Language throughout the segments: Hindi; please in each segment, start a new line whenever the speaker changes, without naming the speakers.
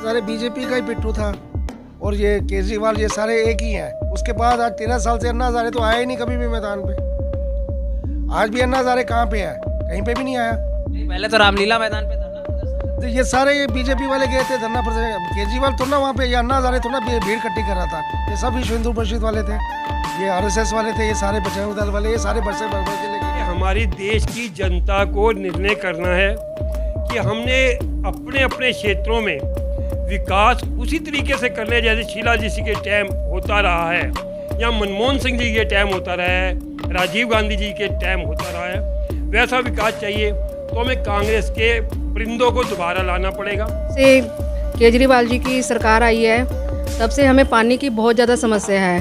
सारे बीजेपी का ही पिट्ठू था और ये केजरीवाल ये सारे एक ही हैं। उसके बाद आज 13 साल से अन्ना हजारे तो आए ही नहीं कभी भी मैदान पे। आज भी अन्ना हजारे कहाँ पे है? कहीं पे भी नहीं आया।
नहीं, पहले तो रामलीला मैदान पे धरना प्रदर्शन
तो ये सारे बीजेपी वाले गए थे धरना प्रदर्शन। केजरीवाल तो ना वहाँ पे, ये अन्ना हजारे तो ना भीड़ इकट्ठी कर रहा था। ये सब विश्व हिंदू परिषद वाले थे, ये RSS वाले थे, ये सारे बजरंग दल वाले, ये सारे बरसे बरबर के लेके।
हमारी देश की जनता को निर्णय करना है कि हमने अपने अपने क्षेत्रों में विकास उसी तरीके से करने जैसे शीला जी के टाइम होता रहा है या मनमोहन सिंह जी के टाइम होता रहा है, राजीव गांधी जी के टाइम होता रहा है। वैसा विकास चाहिए तो हमें कांग्रेस के परिंदों को दोबारा लाना पड़ेगा।
से केजरीवाल जी की सरकार आई है तब से हमें पानी की बहुत ज़्यादा समस्या है।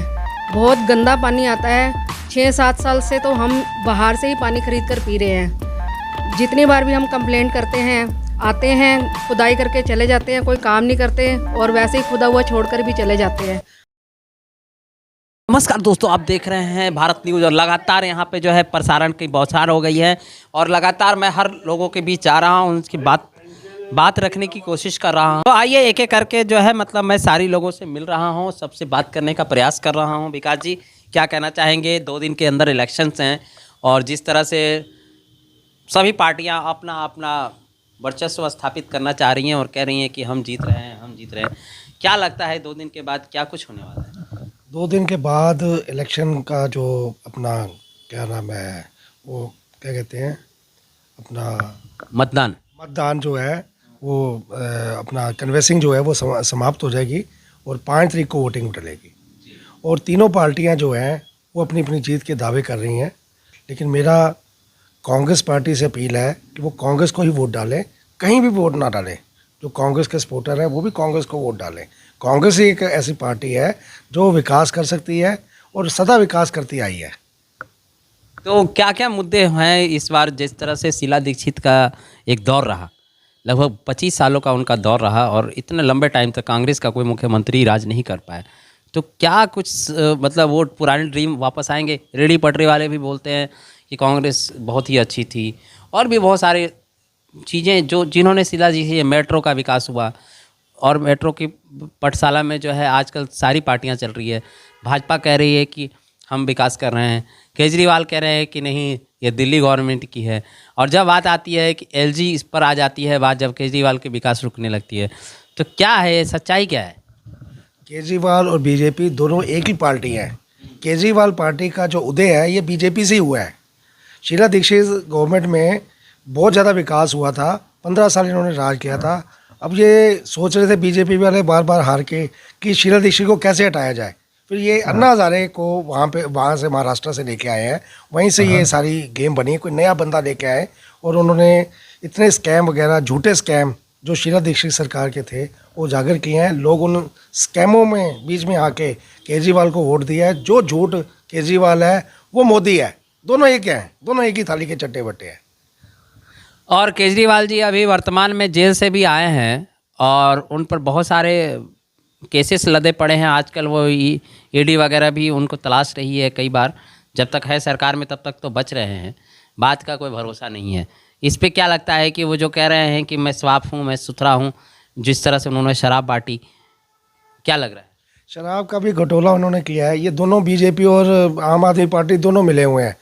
बहुत गंदा पानी आता है। 6-7 साल से तो हम बाहर से ही पानी खरीद कर पी रहे हैं। जितनी बार भी हम कंप्लेंट करते हैं, आते हैं, खुदाई करके चले जाते हैं, कोई काम नहीं करते और वैसे ही खुदा हुआ छोड़कर भी चले जाते हैं।
नमस्कार दोस्तों, आप देख रहे हैं भारत न्यूज़ और लगातार यहाँ पे जो है प्रसारण की बौछार हो गई है और लगातार मैं हर लोगों के बीच आ रहा हूँ, उनकी बात रखने की कोशिश कर रहा हूँ। तो आइए एक एक करके जो है मतलब मैं सारी लोगों से मिल रहा हूँ, सबसे बात करने का प्रयास कर रहा हूँ। विकास जी क्या कहना चाहेंगे? 2 दिन के अंदर इलेक्शंस हैं और जिस तरह से सभी पार्टियाँ अपना अपना वर्चस्व स्थापित करना चाह रही हैं और कह रही हैं कि हम जीत रहे हैं, हम जीत रहे हैं, क्या लगता है 2 दिन के बाद क्या कुछ होने वाला है?
2 दिन के बाद इलेक्शन का जो अपना क्या नाम है, वो क्या कहते हैं, अपना मतदान जो है वो अपना कन्वेंसिंग जो है वो समाप्त हो जाएगी और 5 तारीख को वोटिंग डलेगी और तीनों पार्टियां जो हैं वो अपनी अपनी जीत के दावे कर रही हैं। लेकिन मेरा कांग्रेस पार्टी से अपील है कि वो कांग्रेस को ही वोट डालें, कहीं भी वोट ना डालें। जो कांग्रेस के सपोर्टर हैं वो भी कांग्रेस को वोट डालें। कांग्रेस ही एक ऐसी पार्टी है जो विकास कर सकती है और सदा विकास करती आई है।
तो क्या क्या मुद्दे हैं इस बार? जिस तरह से शीला दीक्षित का एक दौर रहा, लगभग 25 सालों का उनका दौर रहा और इतने लंबे टाइम तक कांग्रेस का कोई मुख्यमंत्री राज नहीं कर पाया, तो क्या कुछ मतलब वो पुराने ड्रीम वापस आएंगे? रेडी पटरी वाले भी बोलते हैं कि कांग्रेस बहुत ही अच्छी थी और भी बहुत सारी चीज़ें जो जिन्होंने शीला जी से मेट्रो का विकास हुआ और मेट्रो की पाठशाला में जो है आजकल सारी पार्टियां चल रही है। भाजपा कह रही है कि हम विकास कर रहे हैं, केजरीवाल कह रहे हैं कि नहीं ये दिल्ली गवर्नमेंट की है, और जब बात आती है कि LG इस पर आ जाती है बात, जब केजरीवाल के विकास रुकने लगती है, तो क्या है सच्चाई क्या है?
केजरीवाल और बीजेपी दोनों एक ही पार्टी है। केजरीवाल पार्टी का जो उदय है ये बीजेपी से ही हुआ है। शीला दीक्षित गवर्नमेंट में बहुत ज़्यादा विकास हुआ था, 15 साल इन्होंने राज किया था। अब ये सोच रहे थे बीजेपी वाले बार बार हार के कि शीला दीक्षित को कैसे हटाया जाए। फिर ये अन्ना हजारे को वहाँ से महाराष्ट्र से लेके आए हैं, वहीं से ये सारी गेम बनी। कोई नया बंदा लेके आए और उन्होंने इतने स्कैम वगैरह, झूठे स्कैम जो शीला दीक्षित सरकार के थे वो उजागर किए हैं। लोग उन स्कैमों में बीच में आके केजरीवाल को वोट दिया है। जो झूठ केजरीवाल है वो मोदी है, दोनों एक हैं, दोनों एक ही थाली के चट्टे बट्टे हैं।
और केजरीवाल जी अभी वर्तमान में जेल से भी आए हैं और उन पर बहुत सारे केसेस लदे पड़े हैं। आजकल वो ED वगैरह भी उनको तलाश रही है कई बार। जब तक है सरकार में तब तक तो बच रहे हैं, बात का कोई भरोसा नहीं है। इस पे क्या लगता है कि वो जो कह रहे हैं कि मैं साफ हूँ, मैं सुथरा हूँ, जिस तरह से उन्होंने शराब बांटी, क्या लग रहा है?
शराब का भी घटोला उन्होंने किया है। ये दोनों बीजेपी और आम आदमी पार्टी दोनों मिले हुए हैं।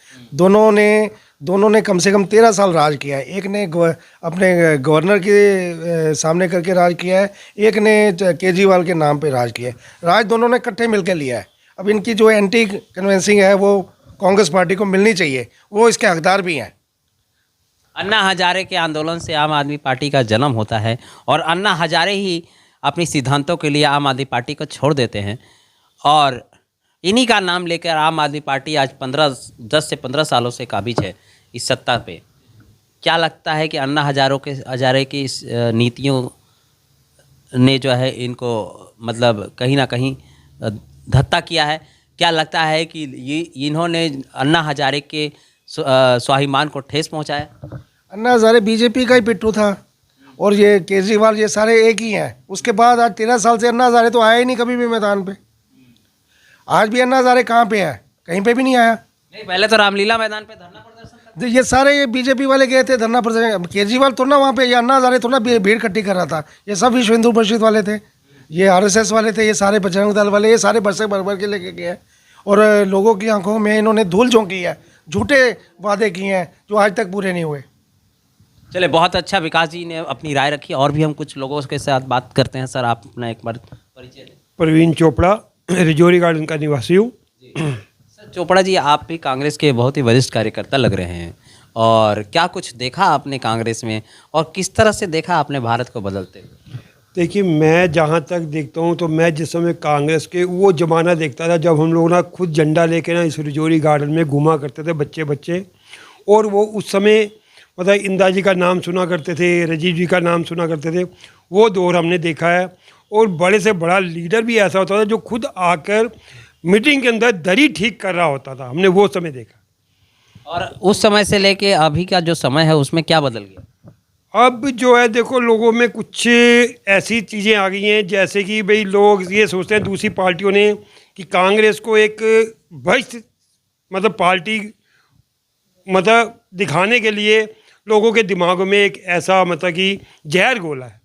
दोनों ने कम से कम 13 साल राज किया है। एक ने अपने गवर्नर के सामने करके राज किया है, एक ने केजरीवाल के नाम पे राज किया है। राज दोनों ने इकट्ठे मिलकर लिया है। अब इनकी जो एंटी कन्वेंसिंग है वो कांग्रेस पार्टी को मिलनी चाहिए, वो इसके हकदार भी हैं।
अन्ना हजारे के आंदोलन से आम आदमी पार्टी का जन्म होता है और अन्ना हजारे ही अपनी सिद्धांतों के लिए आम आदमी पार्टी को छोड़ देते हैं और इन्हीं का नाम लेकर आम आदमी पार्टी आज 10 से 15 सालों से काबिज है इस सत्ता पे। क्या लगता है कि अन्ना हजारे की इस नीतियों ने जो है इनको मतलब कहीं ना कहीं धत्ता किया है? क्या लगता है कि ये इन्होंने अन्ना हजारे के स्वाभिमान को ठेस पहुंचाया?
अन्ना हजारे बीजेपी का ही पिट्ठू था और ये केजरीवाल ये सारे एक ही हैं। उसके बाद आज 13 साल से अन्ना हजारे तो आए ही नहीं कभी भी मैदान पे। आज भी अन्ना हजारे कहाँ पे है? कहीं पे भी नहीं आया।
नहीं, पहले तो रामलीला मैदान पे धरना प्रदर्शन
ये सारे ये बीजेपी वाले गए थे धरना प्रदर्शन, केजरीवाल तो ना वहाँ पे, ये अन्ना हजारे तो ना भीड़ इकट्ठी कर रहा था, ये सब विश्व हिंदू परिषद वाले थे, ये आरएसएस वाले थे, ये सारे बजरंग दल वाले, ये सारे बसें भर भर के लेके गए हैं और लोगों की आंखों में इन्होंने धूल झोंकी है, झूठे वादे किए हैं जो आज तक पूरे नहीं हुए।
चले, बहुत अच्छा, विकास जी ने अपनी राय रखी। और भी हम कुछ लोगों के साथ बात करते हैं। सर, आप अपना एक बार परिचय दें।
प्रवीण चोपड़ा, रिजौरी गार्डन का निवासी हूँ।
सर चोपड़ा जी, आप भी कांग्रेस के बहुत ही वरिष्ठ कार्यकर्ता लग रहे हैं, और क्या कुछ देखा आपने कांग्रेस में, और किस तरह से देखा आपने भारत को बदलते?
देखिए, मैं जहाँ तक देखता हूँ तो मैं जिस समय कांग्रेस के वो ज़माना देखता था जब हम लोग ना खुद झंडा लेके ना इस रिजौरी गार्डन में घुमा करते थे बच्चे बच्चे, और वो उस समय मतलब इंदिरा जी का नाम सुना करते थे, राजीव जी का नाम सुना करते थे, वो दौर हमने देखा है। और बड़े से बड़ा लीडर भी ऐसा होता था जो खुद आकर मीटिंग के अंदर दरी ठीक कर रहा होता था, हमने वो समय देखा।
और उस समय से लेके अभी का जो समय है उसमें क्या बदल गया?
अब जो है देखो, लोगों में कुछ ऐसी चीज़ें आ गई हैं जैसे कि भाई लोग ये सोचते हैं दूसरी पार्टियों ने कि कांग्रेस को एक भ्रष्ट मतलब पार्टी मतलब दिखाने के लिए लोगों के दिमागों में एक ऐसा मतलब कि जहर घोला है।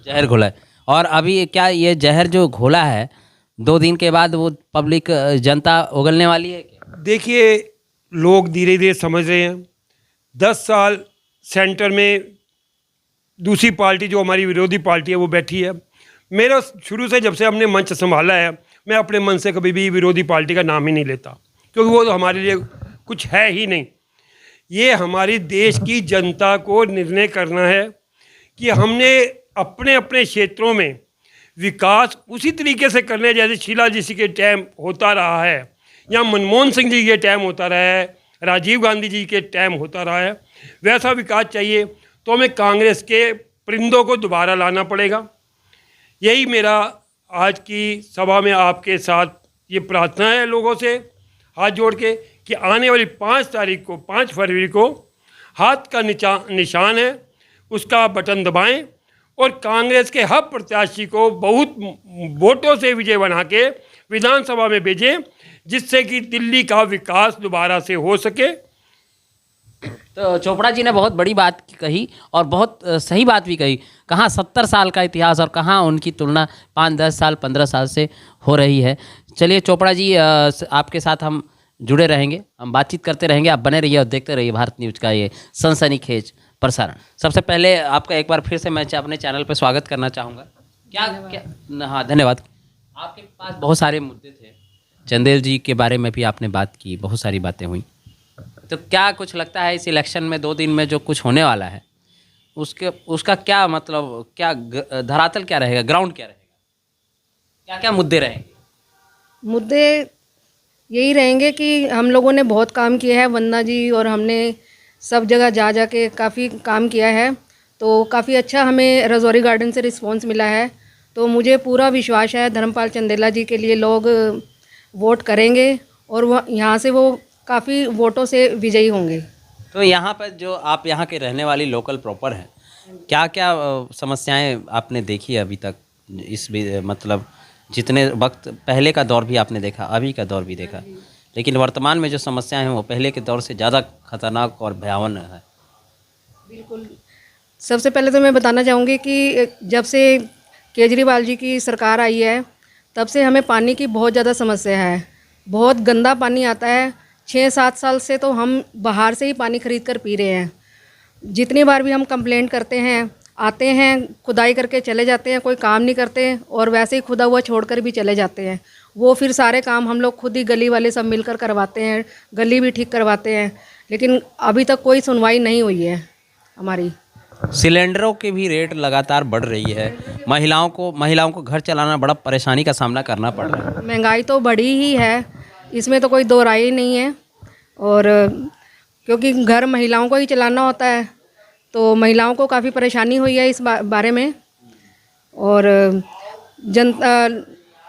जहर घोला है। और अभी क्या ये जहर जो घोला है 2 दिन के बाद वो पब्लिक जनता उगलने वाली है क्या?
देखिए, लोग धीरे धीरे समझ रहे हैं। 10 साल सेंटर में दूसरी पार्टी जो हमारी विरोधी पार्टी है वो बैठी है। मेरा शुरू से जब से हमने मंच संभाला है, मैं अपने मन से कभी भी विरोधी पार्टी का नाम ही नहीं लेता, क्योंकि वो तो हमारे लिए कुछ है ही नहीं। ये हमारी देश की जनता को निर्णय करना है कि हमने अपने अपने क्षेत्रों में विकास उसी तरीके से करने हैं जैसे शीला जी के टाइम होता रहा है, या मनमोहन सिंह जी के टाइम होता रहा है, राजीव गांधी जी के टाइम होता रहा है। वैसा विकास चाहिए तो हमें कांग्रेस के परिंदों को दोबारा लाना पड़ेगा। यही मेरा आज की सभा में आपके साथ ये प्रार्थना है लोगों से हाथ जोड़ के कि आने वाली 5 फरवरी को हाथ का निशान है, उसका बटन दबाएं और कांग्रेस के हर प्रत्याशी को बहुत वोटों से विजय बना के विधानसभा में भेजें, जिससे कि दिल्ली का विकास दोबारा से हो सके।
तो चोपड़ा जी ने बहुत बड़ी बात कही और बहुत सही बात भी कही। कहाँ 70 साल का इतिहास और कहाँ उनकी तुलना 5, 10 साल, 15 साल से हो रही है। चलिए चोपड़ा जी, आपके साथ हम जुड़े रहेंगे, हम बातचीत करते रहेंगे, आप बने रहिए और देखते रहिए भारत न्यूज़ का ये सनसनीखेज प्रसारण। सबसे पहले आपका एक बार फिर से मैं अपने चैनल पर स्वागत करना चाहूँगा। क्या हाँ, धन्यवाद। आपके पास बहुत सारे मुद्दे थे, चंदेल जी के बारे में भी आपने बात की, बहुत सारी बातें हुई। तो क्या कुछ लगता है इस इलेक्शन में 2 दिन में जो कुछ होने वाला है उसका क्या मतलब, क्या धरातल क्या रहेगा, ग्राउंड क्या रहेगा, क्या क्या मुद्दे रहेंगे?
मुद्दे यही रहेंगे कि हम लोगों ने बहुत काम किया है, वंदना जी और हमने सब जगह जा के काफ़ी काम किया है, तो काफ़ी अच्छा हमें रजौरी गार्डन से रिस्पांस मिला है। तो मुझे पूरा विश्वास है धर्मपाल चंदेला जी के लिए लोग वोट करेंगे और वह यहाँ से वो काफ़ी वोटों से विजयी होंगे।
तो यहाँ पर जो आप यहाँ के रहने वाली लोकल प्रॉपर हैं, क्या क्या समस्याएं आपने देखी अभी तक? इस मतलब जितने वक्त पहले का दौर भी आपने देखा, अभी का दौर भी देखा, लेकिन वर्तमान में जो समस्याएं हैं वो पहले के दौर से ज़्यादा खतरनाक और भयावह है।
बिल्कुल। सबसे पहले तो मैं बताना चाहूँगी कि जब से केजरीवाल जी की सरकार आई है तब से हमें पानी की बहुत ज़्यादा समस्या है। बहुत गंदा पानी आता है। 6-7 साल से तो हम बाहर से ही पानी खरीद कर पी रहे हैं। जितनी बार भी हम कंप्लेंट करते हैं, आते हैं, खुदाई करके चले जाते हैं, कोई काम नहीं करते और वैसे ही खुदा हुआ छोड़कर भी चले जाते हैं। वो फिर सारे काम हम लोग खुद ही गली वाले सब मिलकर करवाते हैं, गली भी ठीक करवाते हैं, लेकिन अभी तक कोई सुनवाई नहीं हुई है हमारी।
सिलेंडरों के भी रेट लगातार बढ़ रही है। महिलाओं को घर चलाना बड़ा परेशानी का सामना करना पड़ रहा है।
महंगाई तो बढ़ी ही है, इसमें तो कोई दो राय ही नहीं है। और क्योंकि घर महिलाओं को ही चलाना होता है तो महिलाओं को काफ़ी परेशानी हुई है इस बारे में। और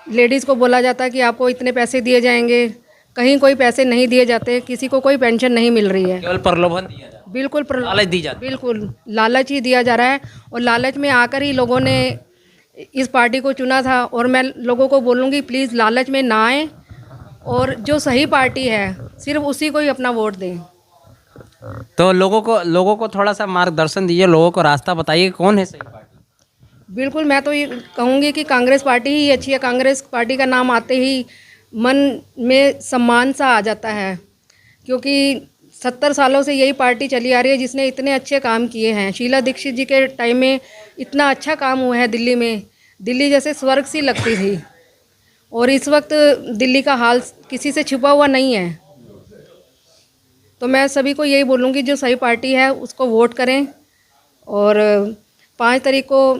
लेडीज़ को बोला जाता है कि आपको इतने पैसे दिए जाएंगे, कहीं कोई पैसे नहीं दिए जाते, किसी को कोई पेंशन नहीं मिल रही है,
केवल प्रलोभन दिया जा रहा है।
बिल्कुल
लालच दी जाती है।
बिल्कुल लालच ही दिया जा रहा है और लालच में आकर ही लोगों ने इस पार्टी को चुना था। और मैं लोगों को बोलूँगी प्लीज़ लालच में ना आए और जो सही पार्टी है सिर्फ उसी को ही अपना वोट दें।
तो लोगों को थोड़ा सा मार्गदर्शन दीजिए, लोगों को रास्ता बताइए कौन है सही पार्टी।
बिल्कुल, मैं तो ये कहूँगी कि कांग्रेस पार्टी ही अच्छी है। कांग्रेस पार्टी का नाम आते ही मन में सम्मान सा आ जाता है, क्योंकि 70 सालों से यही पार्टी चली आ रही है जिसने इतने अच्छे काम किए हैं। शीला दीक्षित जी के टाइम में इतना अच्छा काम हुआ है दिल्ली में, दिल्ली जैसे स्वर्ग सी लगती थी। और इस वक्त दिल्ली का हाल किसी से छुपा हुआ नहीं है। तो मैं सभी को यही बोलूँगी, जो सही पार्टी है उसको वोट करें और 5 तारीख को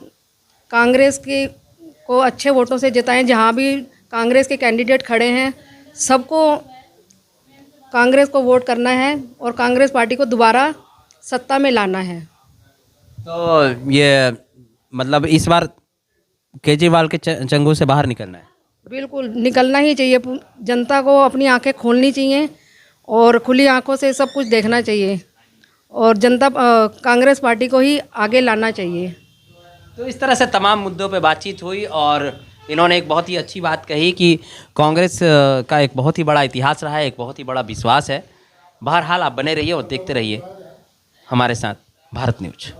कांग्रेस को अच्छे वोटों से जिताएं। जहाँ भी कांग्रेस के कैंडिडेट खड़े हैं सबको कांग्रेस को वोट करना है और कांग्रेस पार्टी को दोबारा सत्ता में लाना है।
तो ये मतलब इस बार केजरीवाल के चंगुल से बाहर निकलना है।
बिल्कुल निकलना ही चाहिए। जनता को अपनी आंखें खोलनी चाहिए और खुली आंखों से सब कुछ देखना चाहिए और जनता कांग्रेस पार्टी को ही आगे लाना चाहिए।
तो इस तरह से तमाम मुद्दों पे बातचीत हुई और इन्होंने एक बहुत ही अच्छी बात कही कि कांग्रेस का एक बहुत ही बड़ा इतिहास रहा है, एक बहुत ही बड़ा विश्वास है। बहरहाल आप बने रहिए और देखते रहिए हमारे साथ भारत न्यूज़।